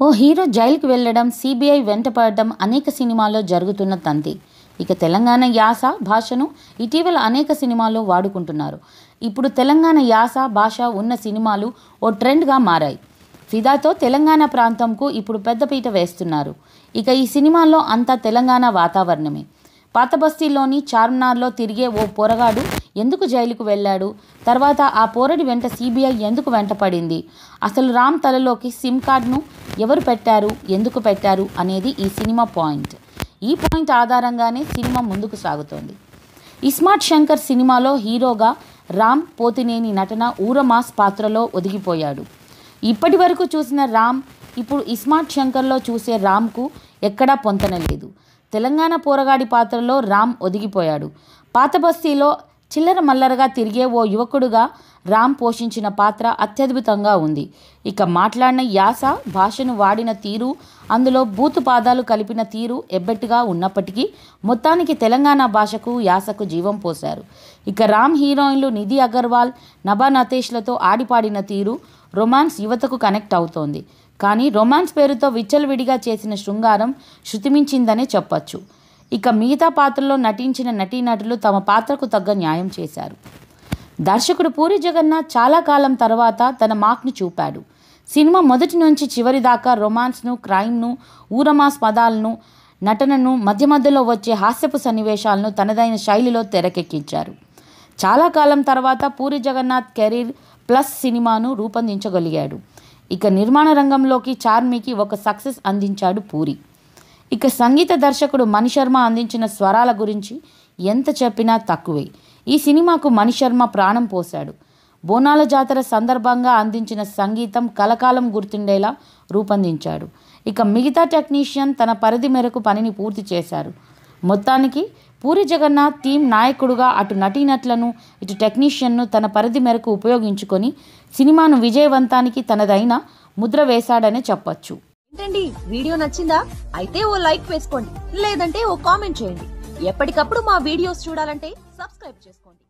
ఓ hero జైలుకి వెళ్ళడం, CBI వెంటపడడం అనేక సినిమాల్లో జరుగుతున్న తంతి. ఇక తెలంగాణ యాస భాషను ఇటీవల అనేక సినిమాల్లో వాడుకుంటున్నారు. ఇప్పుడు తెలంగాణ యాస భాష ఉన్న సినిమాలు ఓ ట్రెండ్గా మారాయి. ఫిదాతో తెలంగాణ ప్రాంతంకు ఇప్పుడు పెద్దపీట వేస్తున్నారు. ఇక ఈ సినిమాల్లో అంతా తెలంగాణ వాతావరణమే. పాత బస్తీలోని చార్మినార్లో తిరిగే ఓ పోరగాడు ఎందుకు జైలుకు వెళ్ళాడు, తర్వాత ఆ పోరడి వెంట సిబిఐ ఎందుకు వెంటపడింది, అసలు రామ్ తలలోకి సిమ్ కార్డ్ను ఎవరు పెట్టారు, ఎందుకు పెట్టారు అనేది ఈ సినిమా పాయింట్. ఈ పాయింట్ ఆధారంగానే సినిమా ముందుకు సాగుతోంది. ఇస్మార్ట్ శంకర్ సినిమాలో హీరోగా రామ్ పోతినేని నటన ఊరమాస్ పాత్రలో ఒదిగిపోయాడు. ఇప్పటి వరకు చూసిన రామ్ ఇప్పుడు ఇస్మార్ట్ శంకర్లో చూసే రామ్కు ఎక్కడా పొంతనలేదు. తెలంగాణ పోరగాడి పాత్రలో రామ్ ఒదిగిపోయాడు. పాత బస్తీలో చిల్లర మల్లరగా తిరిగే ఓ యువకుడుగా రామ్ పోషించిన పాత్ర అత్యద్భుతంగా ఉంది. ఇక మాట్లాడిన యాస భాషను వాడిన తీరు, అందులో బూతు పాదాలు కలిపిన తీరు ఎబ్బెట్టుగా ఉన్నప్పటికీ మొత్తానికి తెలంగాణ భాషకు యాసకు జీవం పోశారు. ఇక రామ్ హీరోయిన్లు నిధి అగర్వాల్, నభా నతేష్లతో ఆడిపాడిన తీరు రొమాన్స్ యువతకు కనెక్ట్ అవుతోంది. కానీ రొమాన్స్ పేరుతో విచ్చలవిడిగా చేసిన శృంగారం శృతిమించిందనే చెప్పొచ్చు. ఇక మిగతా పాత్రలో నటించిన నటీనటులు తమ పాత్రకు తగ్గ న్యాయం చేశారు. దర్శకుడు పూరి జగన్నాథ్ చాలా కాలం తర్వాత తన మార్క్ను చూపాడు. సినిమా మొదటి నుంచి చివరి దాకా రొమాన్స్ను, క్రైమ్ను, ఊరమాస్ పదాలను, నటనను, మధ్య మధ్యలో వచ్చే హాస్యపు సన్నివేశాలను తనదైన శైలిలో తెరకెక్కించారు. చాలా కాలం తర్వాత పూరి జగన్నాథ్ కెరీర్ ప్లస్ సినిమాను రూపొందించగలిగాడు. ఇక నిర్మాణ రంగంలోకి చార్మికి ఒక సక్సెస్ అందించాడు పూరి. ఇక సంగీత దర్శకుడు మణిశర్మ అందించిన స్వరాల గురించి ఎంత చెప్పినా తక్కువే. ఈ సినిమాకు మణిశర్మ ప్రాణం పోశాడు. బోనాల జాతర సందర్భంగా అందించిన సంగీతం కలకాలం గుర్తుండేలా రూపొందించాడు. ఇక మిగతా టెక్నీషియన్ తన పరిధి మేరకు పనిని పూర్తి చేశారు. మొత్తానికి పూరి జగన్నాథ్ టీం నాయకుడుగా అటు నటీనటులను, ఇటు టెక్నీషియన్ను తన పరిధి మేరకు ఉపయోగించుకొని సినిమాను విజయవంతానికి తనదైన ముద్ర వేశాడనే చెప్పొచ్చు. ఏంటండి, వీడియో నచ్చిందా? అయితే ఓ లైక్ వేసుకోండి, లేదంటే ఓ కామెంట్ చేయండి. ఎప్పటికప్పుడు మా వీడియోస్ చూడాలంటే సబ్స్క్రైబ్ చేసుకోండి.